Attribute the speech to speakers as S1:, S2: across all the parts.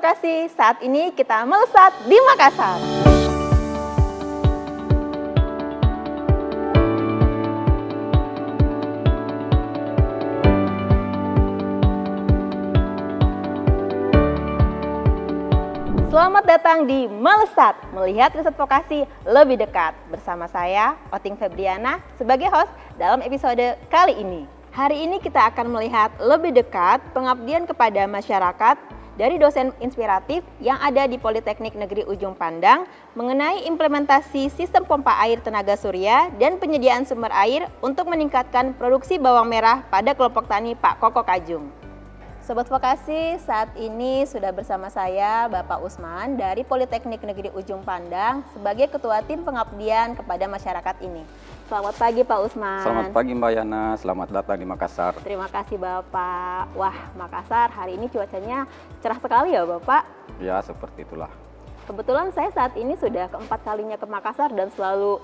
S1: kasih, saat ini kita melesat di Makassar. Selamat datang di Melesat, melihat riset vokasi lebih dekat. Bersama saya, Oting Febriana, sebagai host dalam episode kali ini. Hari ini kita akan melihat lebih dekat pengabdian kepada masyarakat dari dosen inspiratif yang ada di Politeknik Negeri Ujung Pandang mengenai implementasi sistem pompa air tenaga surya dan penyediaan sumber air untuk meningkatkan produksi bawang merah pada kelompok tani Pak Koko Kajung. Sobat Vokasi, saat ini sudah bersama saya Bapak Usman dari Politeknik Negeri Ujung Pandang sebagai Ketua Tim Pengabdian kepada masyarakat ini. Selamat pagi Pak Usman.
S2: Selamat pagi Mbak Yana, selamat datang di Makassar.
S1: Terima kasih Bapak. Wah, Makassar hari ini cuacanya cerah sekali ya Bapak?
S2: Ya, seperti itulah.
S1: Kebetulan saya saat ini sudah keempat kalinya ke Makassar dan selalu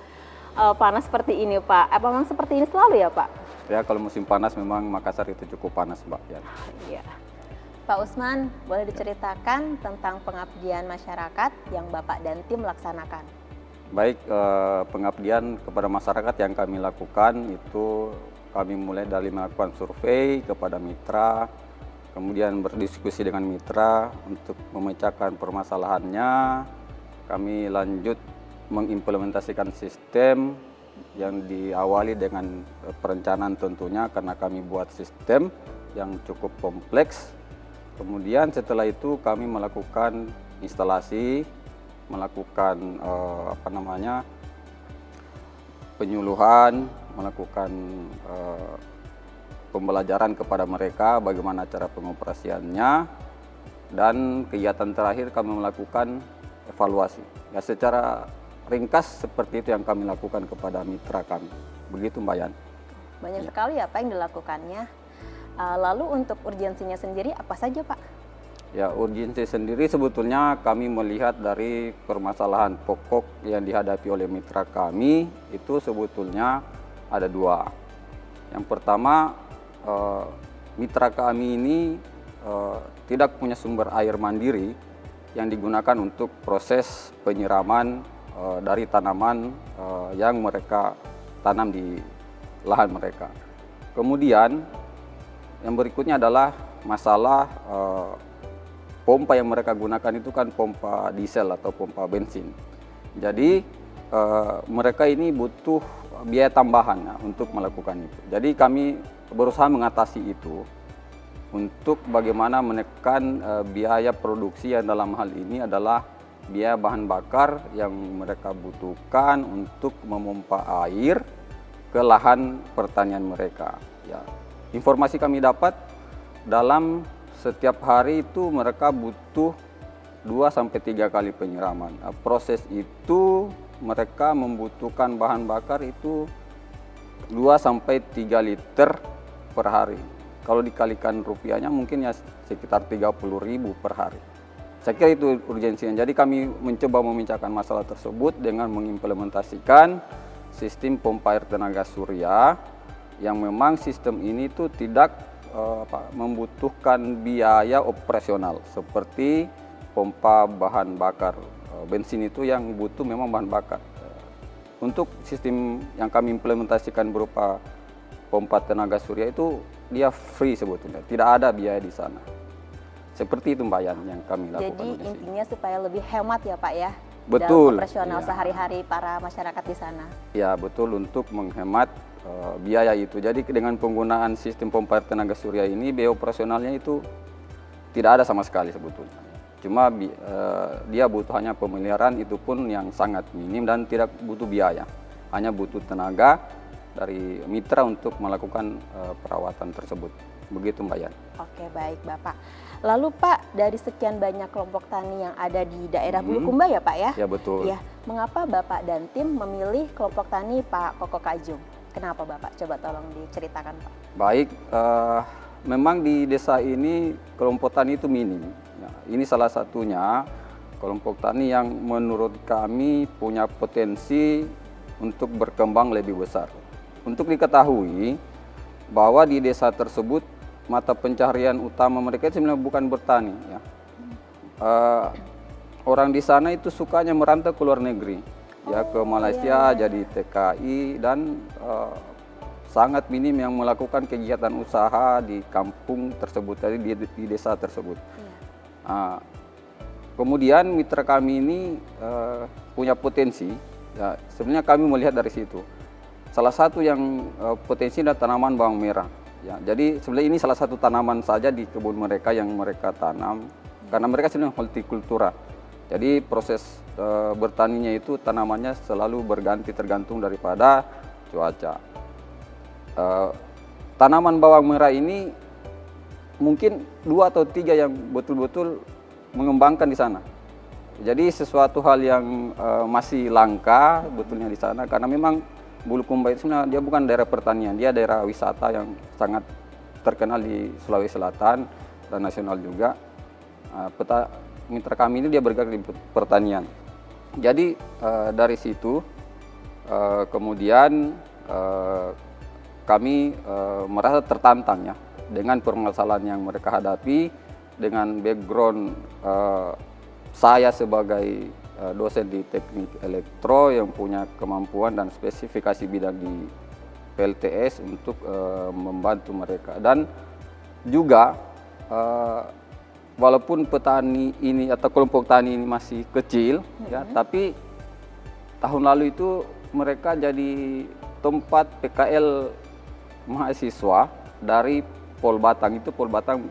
S1: panas seperti ini Pak. Apa memang seperti ini selalu ya Pak?
S2: Ya, kalau musim panas memang Makassar itu cukup panas Mbak Yana.
S1: Iya. Pak Usman, boleh diceritakan tentang pengabdian masyarakat yang Bapak dan tim laksanakan?
S2: Baik, pengabdian kepada masyarakat yang kami lakukan itu kami mulai dari melakukan survei kepada mitra, kemudian berdiskusi dengan mitra untuk memecahkan permasalahannya. Kami lanjut mengimplementasikan sistem yang diawali dengan perencanaan tentunya karena kami buat sistem yang cukup kompleks. Kemudian setelah itu kami melakukan instalasi, melakukan penyuluhan, melakukan pembelajaran kepada mereka bagaimana cara pengoperasiannya, dan kegiatan terakhir kami melakukan evaluasi. Ya, secara ringkas seperti itu yang kami lakukan kepada mitra kami. Begitu Mbak Yan.
S1: Banyak sekali apa yang dilakukannya. Lalu untuk urgensinya sendiri apa saja Pak?
S2: Ya, urgensi sendiri sebetulnya kami melihat dari permasalahan pokok yang dihadapi oleh mitra kami itu sebetulnya ada dua. Yang pertama, mitra kami ini tidak punya sumber air mandiri yang digunakan untuk proses penyiraman dari tanaman yang mereka tanam di lahan mereka. Kemudian yang berikutnya adalah masalah pompa yang mereka gunakan itu kan pompa diesel atau pompa bensin. Jadi mereka ini butuh biaya tambahan untuk melakukan itu. Jadi kami berusaha mengatasi itu untuk bagaimana menekan biaya produksi yang dalam hal ini adalah biaya bahan bakar yang mereka butuhkan untuk memompa air ke lahan pertanian mereka. Ya, informasi kami dapat dalam setiap hari itu mereka butuh 2-3 kali penyiraman. Proses itu mereka membutuhkan bahan bakar itu 2-3 liter per hari. Kalau dikalikan rupiahnya mungkin ya sekitar 30.000 per hari. Saya kira itu urgensinya. Jadi kami mencoba memecahkan masalah tersebut dengan mengimplementasikan sistem pompa air tenaga surya yang memang sistem ini tuh tidak membutuhkan biaya operasional seperti pompa bahan bakar bensin itu yang butuh memang bahan bakar. Untuk sistem yang kami implementasikan berupa pompa tenaga surya itu dia free sebetulnya, tidak ada biaya di sana. Seperti itu Mbak Yan yang kami lakukan.
S1: Jadi intinya supaya lebih hemat ya Pak ya?
S2: Betul.
S1: Dalam operasional
S2: ya.
S1: Sehari-hari para masyarakat di sana.
S2: Ya betul, untuk menghemat biaya itu. Jadi dengan penggunaan sistem pompa air tenaga surya ini biaya operasionalnya itu tidak ada sama sekali sebetulnya. Cuma dia butuh hanya pemeliharaan, itu pun yang sangat minim dan tidak butuh biaya. Hanya butuh tenaga dari mitra untuk melakukan perawatan tersebut. Begitu Mbak Yan.
S1: Oke, baik Bapak. Lalu Pak, dari sekian banyak kelompok tani yang ada di daerah Bulukumba ya Pak ya?
S2: Ya betul.
S1: Ya, mengapa Bapak dan tim memilih kelompok tani Pak Koko Kajung? Kenapa Bapak? Coba tolong diceritakan Pak.
S2: Baik, memang di desa ini kelompok tani itu minim. Ya, ini salah satunya kelompok tani yang menurut kami punya potensi untuk berkembang lebih besar. Untuk diketahui bahwa di desa tersebut mata pencaharian utama mereka itu sebenarnya bukan bertani, ya. eh, orang di sana itu sukanya merantau ke luar negeri, ya ke Malaysia jadi TKI dan sangat minim yang melakukan kegiatan usaha di kampung tersebut, tadi di desa tersebut. Kemudian mitra kami ini punya potensi, ya, sebenarnya kami melihat dari situ. Salah satu yang potensi adalah tanaman bawang merah. Ya, jadi sebenarnya ini salah satu tanaman saja di kebun mereka yang mereka tanam, karena mereka sebenarnya hortikultura. Jadi proses bertaninya itu tanamannya selalu berganti tergantung daripada cuaca. Tanaman bawang merah ini mungkin 2 atau 3 yang betul-betul mengembangkan di sana. Jadi sesuatu hal yang masih langka betulnya di sana, karena memang Bulukumba itu sebenarnya dia bukan daerah pertanian, dia daerah wisata yang sangat terkenal di Sulawesi Selatan dan nasional juga. Mitra kami ini dia bergerak di pertanian. Jadi dari situ kemudian kami merasa tertantang ya dengan permasalahan yang mereka hadapi, dengan background saya sebagai dosen di teknik elektro yang punya kemampuan dan spesifikasi bidang di PLTS untuk membantu mereka. Dan juga walaupun petani ini atau kelompok tani ini masih kecil, ya, tapi tahun lalu itu mereka jadi tempat PKL mahasiswa dari Polbatang, itu Polbatang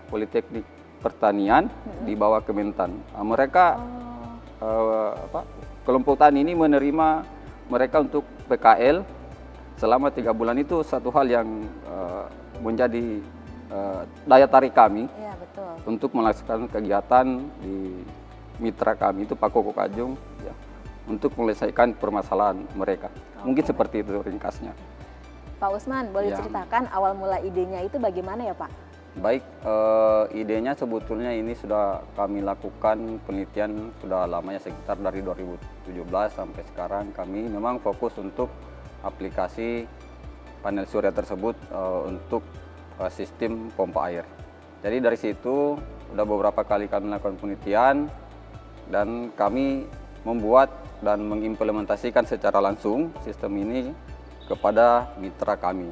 S2: Politeknik Pertanian di bawah Kementan. Mereka kelompok tani ini menerima mereka untuk PKL selama 3 bulan. Itu satu hal yang menjadi daya tarik kami untuk melaksanakan kegiatan di mitra kami itu Pak Koko Kajung, ya, untuk menyelesaikan permasalahan mereka. Mungkin seperti itu ringkasnya.
S1: Pak Usman, boleh ceritakan awal mula idenya itu bagaimana ya Pak?
S2: Baik, idenya sebetulnya ini sudah kami lakukan penelitian sudah lamanya, sekitar dari 2017 sampai sekarang. Kami memang fokus untuk aplikasi panel surya tersebut untuk sistem pompa air. Jadi dari situ sudah beberapa kali kami melakukan penelitian dan kami membuat dan mengimplementasikan secara langsung sistem ini kepada mitra kami.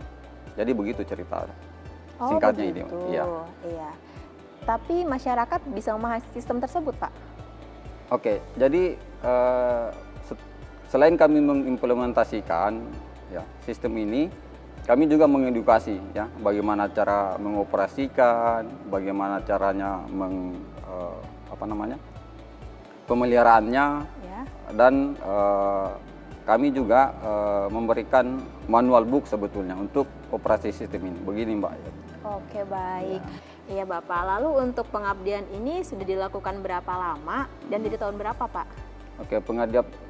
S2: Jadi begitu cerita. Singkatnya ini,
S1: iya. Tapi masyarakat bisa memahami sistem tersebut, Pak?
S2: Oke, jadi selain kami mengimplementasikan ya sistem ini, kami juga mengedukasi ya bagaimana cara mengoperasikan, bagaimana caranya pemeliharaannya, ya. Dan kami juga memberikan manual book sebetulnya untuk operasi sistem ini. Begini Mbak.
S1: Oke, baik. Iya Bapak, lalu untuk pengabdian ini sudah dilakukan berapa lama dan dari tahun berapa Pak?
S2: Oke,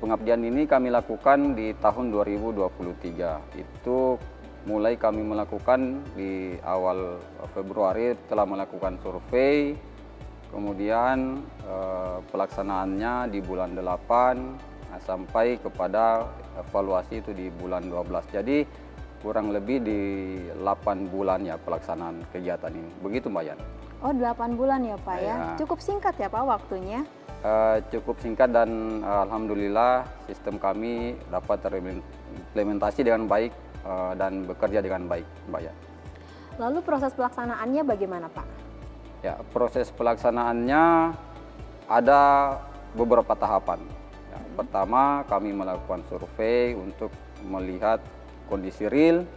S2: pengabdian ini kami lakukan di tahun 2023. Itu mulai kami melakukan di awal Februari, telah melakukan survei, kemudian pelaksanaannya di bulan 8 sampai kepada evaluasi itu di bulan 12. Jadi kurang lebih di 8 bulan ya pelaksanaan kegiatan ini. Begitu Mbak Yan.
S1: Oh, 8 bulan ya Pak ya. Cukup singkat ya Pak waktunya?
S2: Cukup singkat dan alhamdulillah sistem kami dapat terimplementasi dengan baik dan bekerja dengan baik Mbak Yan.
S1: Lalu proses pelaksanaannya bagaimana Pak?
S2: Ya, proses pelaksanaannya ada beberapa tahapan. Ya, pertama kami melakukan survei untuk melihat kondisi real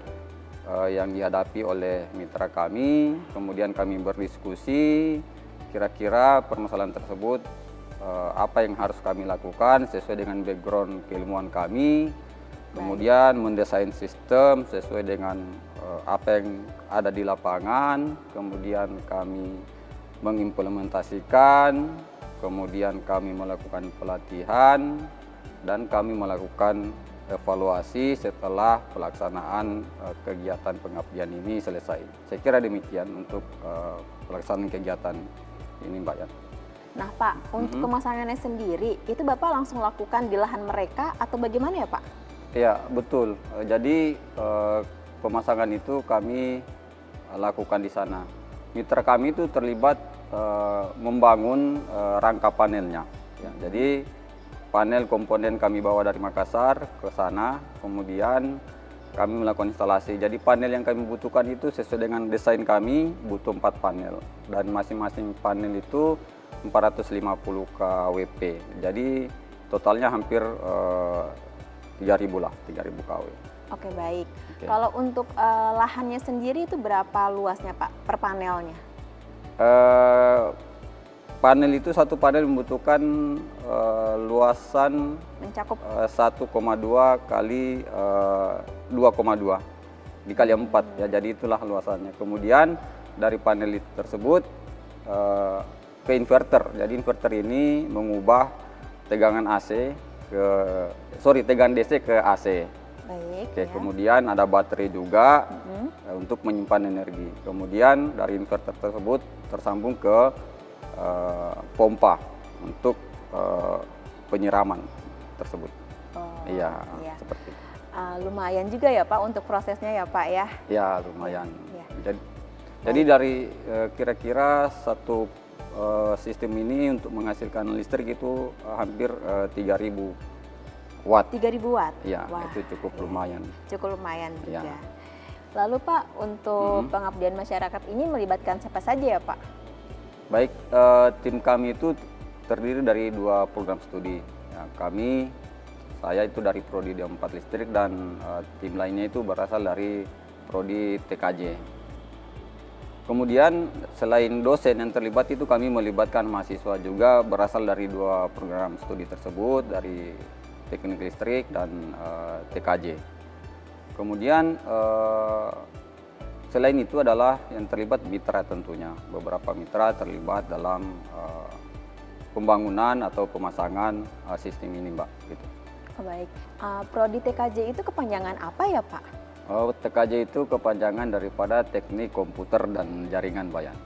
S2: yang dihadapi oleh mitra kami, kemudian kami berdiskusi kira-kira permasalahan tersebut apa yang harus kami lakukan sesuai dengan background keilmuan kami, kemudian mendesain sistem sesuai dengan apa yang ada di lapangan, kemudian kami mengimplementasikan, kemudian kami melakukan pelatihan, dan kami melakukan evaluasi setelah pelaksanaan kegiatan pengabdian ini selesai. Saya kira demikian untuk pelaksanaan kegiatan ini Mbak Yan.
S1: Nah Pak, untuk pemasangannya sendiri, itu Bapak langsung lakukan di lahan mereka atau bagaimana ya Pak?
S2: Iya, betul. Jadi pemasangan itu kami lakukan di sana. Mitra kami itu terlibat membangun rangka panelnya. Ya, jadi panel komponen kami bawa dari Makassar ke sana, kemudian kami melakukan instalasi. Jadi panel yang kami butuhkan itu sesuai dengan desain kami, butuh 4 panel. Dan masing-masing panel itu 450 kWp. Jadi totalnya hampir 3.000 lah, 3.000 kW.
S1: Oke, baik.
S2: Oke.
S1: Kalau untuk lahannya sendiri itu berapa luasnya Pak per panelnya?
S2: Panel itu satu panel membutuhkan luasan
S1: Mencakup
S2: 1,2 kali 2,2 dikali 4 ya, jadi itulah luasannya. Kemudian dari panel tersebut ke inverter. Jadi inverter ini mengubah tegangan tegangan DC ke AC.
S1: baik.
S2: Oke,
S1: Ya.
S2: kemudian ada baterai juga untuk menyimpan energi. Kemudian dari inverter tersebut tersambung ke pompa untuk penyiraman tersebut.
S1: Oh,
S2: Iya,
S1: iya.
S2: seperti itu.
S1: Lumayan juga ya Pak untuk prosesnya ya Pak ya.
S2: Ya, lumayan.
S1: Iya.
S2: Jadi dari kira-kira satu sistem ini untuk menghasilkan listrik itu hampir 3.000 watt.
S1: 3.000 watt.
S2: Ya,
S1: Wah,
S2: itu cukup
S1: iya.
S2: lumayan.
S1: Cukup lumayan
S2: Iya.
S1: juga. Lalu Pak, untuk pengabdian masyarakat ini melibatkan siapa saja ya Pak?
S2: Baik, tim kami itu terdiri dari 2 program studi. Ya, saya itu dari Prodi D4 Listrik dan tim lainnya itu berasal dari Prodi TKJ. Kemudian selain dosen yang terlibat itu kami melibatkan mahasiswa juga berasal dari 2 program studi tersebut, dari Teknik Listrik dan TKJ. Kemudian selain itu adalah yang terlibat mitra tentunya. Beberapa mitra terlibat dalam pembangunan atau pemasangan sistem ini, Mbak. Gitu.
S1: Oh, baik. Prodi TKJ itu kepanjangan apa ya Pak?
S2: TKJ itu kepanjangan daripada Teknik Komputer dan Jaringan Bayan.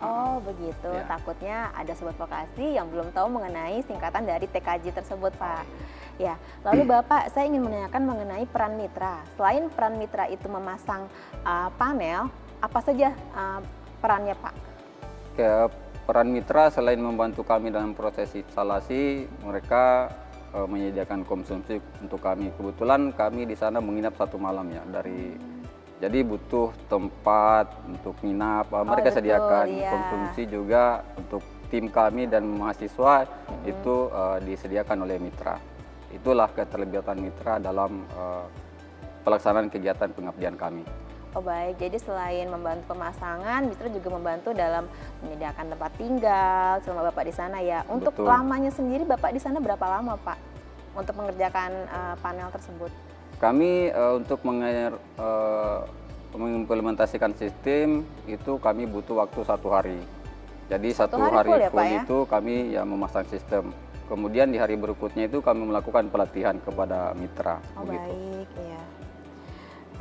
S1: Oh begitu,
S2: Ya.
S1: takutnya ada sobat vokasi yang belum tahu mengenai singkatan dari TKJ tersebut Pak. Ya, lalu Bapak, saya ingin menanyakan mengenai peran mitra. Selain peran mitra itu memasang panel, apa saja perannya Pak?
S2: Peran mitra selain membantu kami dalam proses instalasi, mereka menyediakan konsumsi untuk kami. Kebetulan kami di sana menginap 1 malam ya, jadi butuh tempat untuk nginap, mereka
S1: betul,
S2: sediakan.
S1: iya.
S2: Konsumsi juga untuk tim kami dan mahasiswa itu disediakan oleh mitra. Itulah keterlibatan mitra dalam pelaksanaan kegiatan pengabdian kami.
S1: Oh baik, jadi selain membantu pemasangan, mitra juga membantu dalam menyediakan tempat tinggal selama Bapak di sana ya. Untuk
S2: Betul.
S1: lamanya sendiri Bapak di sana berapa lama Pak untuk mengerjakan panel tersebut?
S2: Kami untuk mengimplementasikan sistem itu kami butuh waktu 1 hari. Jadi 1 hari
S1: full ya,
S2: full
S1: Pak, ya?
S2: itu kami ya memasang sistem. Kemudian di hari berikutnya itu kami melakukan pelatihan kepada mitra.
S1: Oh
S2: begitu.
S1: baik, iya.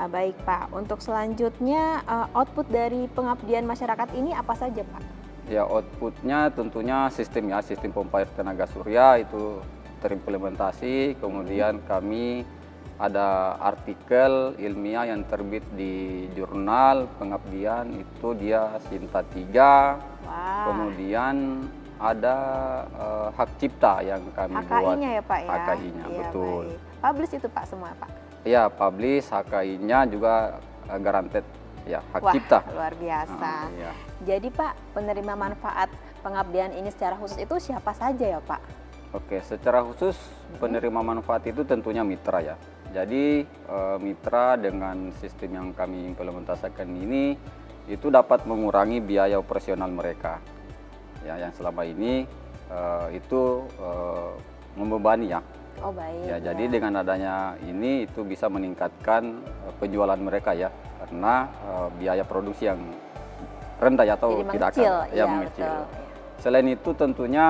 S1: Baik Pak, untuk selanjutnya output dari pengabdian masyarakat ini apa saja Pak?
S2: Ya, outputnya tentunya sistem pompa air tenaga surya itu terimplementasi. Kemudian kami ada artikel ilmiah yang terbit di jurnal pengabdian, itu dia Sinta 3.
S1: Wah.
S2: Kemudian ada hak cipta yang kami buat.
S1: HKI-nya ya Pak ya?
S2: HKI-nya,
S1: Iya,
S2: betul.
S1: baik. Publish itu Pak semua Pak?
S2: Ya, publish, HKI-nya juga garanted ya, hak
S1: Wah,
S2: cipta.
S1: luar biasa.
S2: Iya.
S1: Jadi Pak, penerima manfaat pengabdian ini secara khusus itu siapa saja ya Pak?
S2: Oke, secara khusus penerima manfaat itu tentunya mitra ya. Jadi mitra dengan sistem yang kami implementasikan ini itu dapat mengurangi biaya operasional mereka. Ya, yang selama ini itu membebani ya.
S1: Oh baik.
S2: Ya, jadi dengan adanya ini itu bisa meningkatkan penjualan mereka ya, karena biaya produksi yang rendah ya, atau
S1: jadi
S2: tidak
S1: mengecil,
S2: akan
S1: iya,
S2: mengecil.
S1: betul.
S2: Selain itu tentunya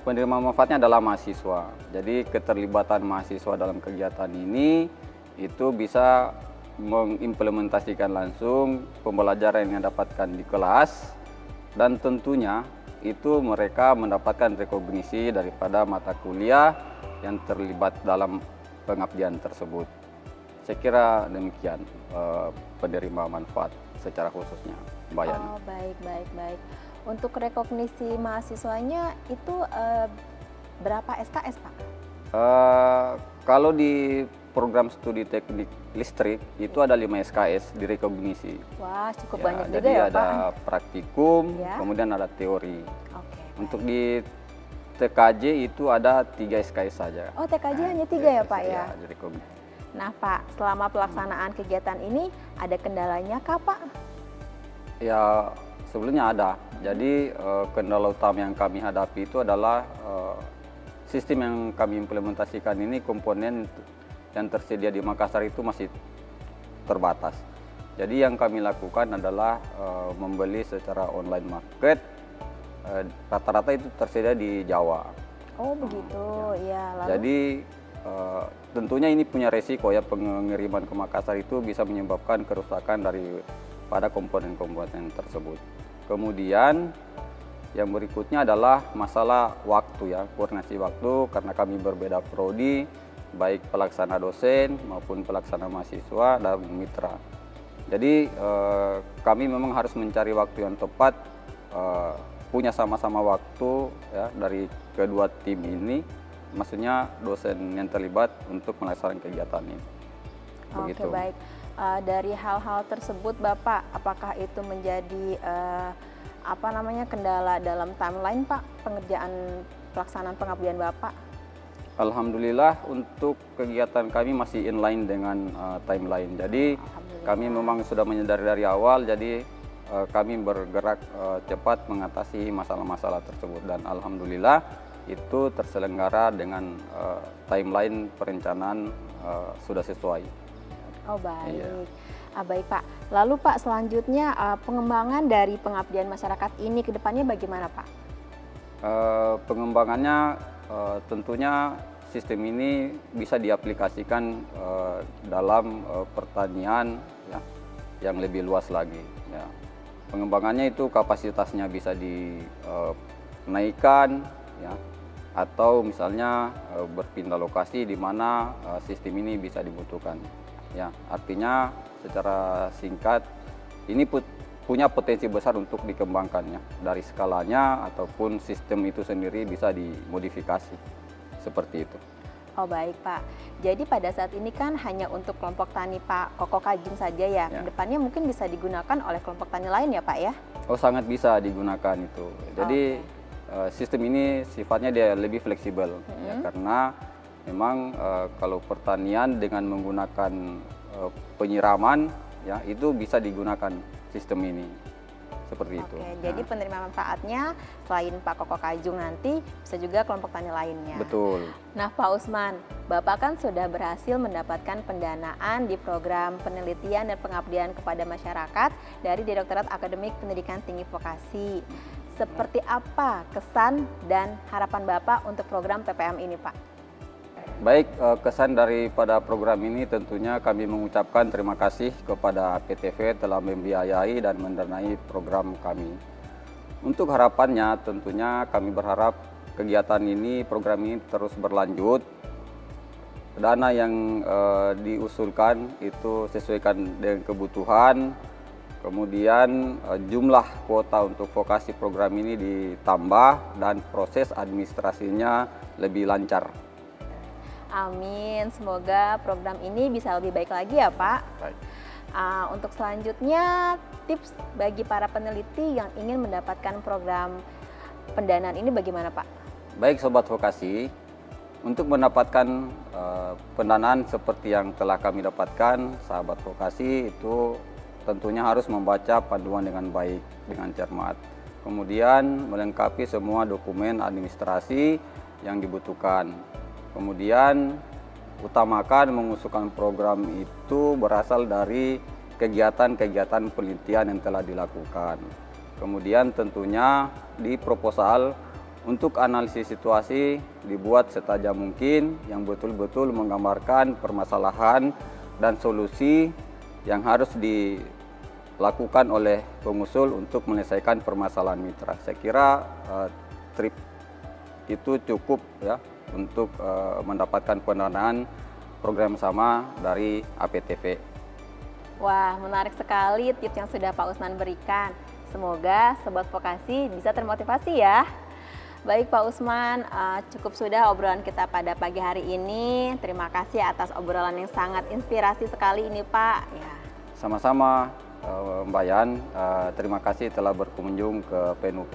S2: penerima manfaatnya adalah mahasiswa. Jadi keterlibatan mahasiswa dalam kegiatan ini itu bisa mengimplementasikan langsung pembelajaran yang didapatkan di kelas, dan tentunya itu mereka mendapatkan rekognisi daripada mata kuliah yang terlibat dalam pengabdian tersebut. Saya kira demikian penerima manfaat secara khususnya, Mbak Yani.
S1: Oh baik. Untuk rekognisi mahasiswanya itu berapa SKS, Pak?
S2: Kalau di program studi teknik listrik itu ada 5 SKS direkognisi.
S1: Wah, cukup
S2: Ya,
S1: banyak juga
S2: jadi
S1: ya,
S2: ada
S1: Pak.
S2: praktikum,
S1: Ya.
S2: kemudian ada teori.
S1: Oke.
S2: Untuk di TKJ itu ada 3 SKS saja.
S1: Oh, TKJ hanya 3 ya, Pak ya?
S2: direkognisi.
S1: Nah, Pak, selama pelaksanaan kegiatan ini ada kendalanya kah, Pak?
S2: Ya, sebelumnya ada. Jadi kendala utama yang kami hadapi itu adalah sistem yang kami implementasikan ini, komponen yang tersedia di Makassar itu masih terbatas. Jadi yang kami lakukan adalah membeli secara online market. Rata-rata itu tersedia di Jawa.
S1: Oh, begitu. Ya, lalu
S2: Jadi tentunya ini punya resiko ya, pengiriman ke Makassar itu bisa menyebabkan kerusakan daripada komponen-komponen tersebut. Kemudian yang berikutnya adalah masalah waktu ya, koordinasi waktu, karena kami berbeda prodi, baik pelaksana dosen maupun pelaksana mahasiswa dan mitra. Jadi kami memang harus mencari waktu yang tepat, punya sama-sama waktu ya dari kedua tim ini, maksudnya dosen yang terlibat untuk melaksanakan kegiatan ini.
S1: Oke, baik. Dari hal-hal tersebut, Bapak, apakah itu menjadi kendala dalam timeline, Pak, pengerjaan pelaksanaan pengabdian Bapak?
S2: Alhamdulillah untuk kegiatan kami masih inline dengan timeline. Jadi kami memang sudah menyadari dari awal, jadi kami bergerak cepat mengatasi masalah-masalah tersebut, dan alhamdulillah itu terselenggara dengan timeline perencanaan sudah sesuai.
S1: Oh, baik.
S2: Iya.
S1: Baik, Pak. Lalu, Pak, selanjutnya pengembangan dari pengabdian masyarakat ini ke depannya bagaimana, Pak?
S2: Pengembangannya tentunya sistem ini bisa diaplikasikan dalam pertanian ya, yang lebih luas lagi. Ya. Pengembangannya itu kapasitasnya bisa dinaikkan, ya, atau misalnya berpindah lokasi di mana sistem ini bisa dibutuhkan. Ya, artinya secara singkat ini punya potensi besar untuk dikembangkannya, dari skalanya ataupun sistem itu sendiri bisa dimodifikasi seperti itu.
S1: Oh, baik, Pak. Jadi pada saat ini kan hanya untuk kelompok tani Pak Koko Kajung saja ya. Kedepannya mungkin bisa digunakan oleh kelompok tani lain ya, Pak ya?
S2: Oh, sangat bisa digunakan itu. Jadi sistem ini sifatnya dia lebih fleksibel ya, karena memang kalau pertanian dengan menggunakan penyiraman ya, itu bisa digunakan sistem ini seperti itu.
S1: Jadi penerima manfaatnya selain Pak Koko Kajung nanti bisa juga kelompok tani lainnya.
S2: Betul.
S1: Nah, Pak Usman, Bapak kan sudah berhasil mendapatkan pendanaan di program penelitian dan pengabdian kepada masyarakat dari Direktorat Akademik Pendidikan Tinggi Vokasi. Seperti apa kesan dan harapan Bapak untuk program PPM ini, Pak?
S2: Baik, kesan daripada program ini tentunya kami mengucapkan terima kasih kepada PTV telah membiayai dan mendanai program kami. Untuk harapannya tentunya kami berharap kegiatan ini, program ini terus berlanjut. Dana yang diusulkan itu sesuaikan dengan kebutuhan, kemudian jumlah kuota untuk vokasi program ini ditambah dan proses administrasinya lebih lancar.
S1: Amin, semoga program ini bisa lebih baik lagi ya, Pak.
S2: Baik.
S1: Untuk selanjutnya, tips bagi para peneliti yang ingin mendapatkan program pendanaan ini bagaimana, Pak?
S2: Baik, Sobat Vokasi, untuk mendapatkan pendanaan seperti yang telah kami dapatkan, sahabat vokasi itu tentunya harus membaca panduan dengan baik, dengan cermat. Kemudian melengkapi semua dokumen administrasi yang dibutuhkan. Kemudian utamakan mengusulkan program itu berasal dari kegiatan-kegiatan penelitian yang telah dilakukan. Kemudian tentunya di proposal untuk analisis situasi dibuat setajam mungkin yang betul-betul menggambarkan permasalahan dan solusi yang harus dilakukan oleh pengusul untuk menyelesaikan permasalahan mitra. Saya kira trip itu cukup ya untuk mendapatkan pendanaan program sama dari APTV.
S1: Wah, menarik sekali tips yang sudah Pak Usman berikan. Semoga Sobat Vokasi bisa termotivasi ya. Baik Pak Usman, cukup sudah obrolan kita pada pagi hari ini. Terima kasih atas obrolan yang sangat inspirasi sekali ini Pak. Ya.
S2: Sama-sama Mbak Yan, terima kasih telah berkunjung ke PNUP.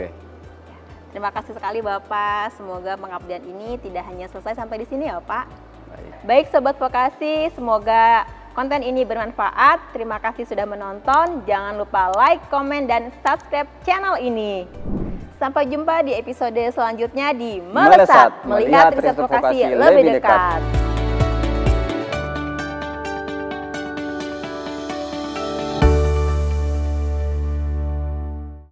S1: Terima kasih sekali Bapak, semoga pengabdian ini tidak hanya selesai sampai di sini ya Pak. Baik Sobat Vokasi, semoga konten ini bermanfaat. Terima kasih sudah menonton, jangan lupa like, komen, dan subscribe channel ini. Sampai jumpa di episode selanjutnya di Melesat, melihat riset vokasi lebih dekat.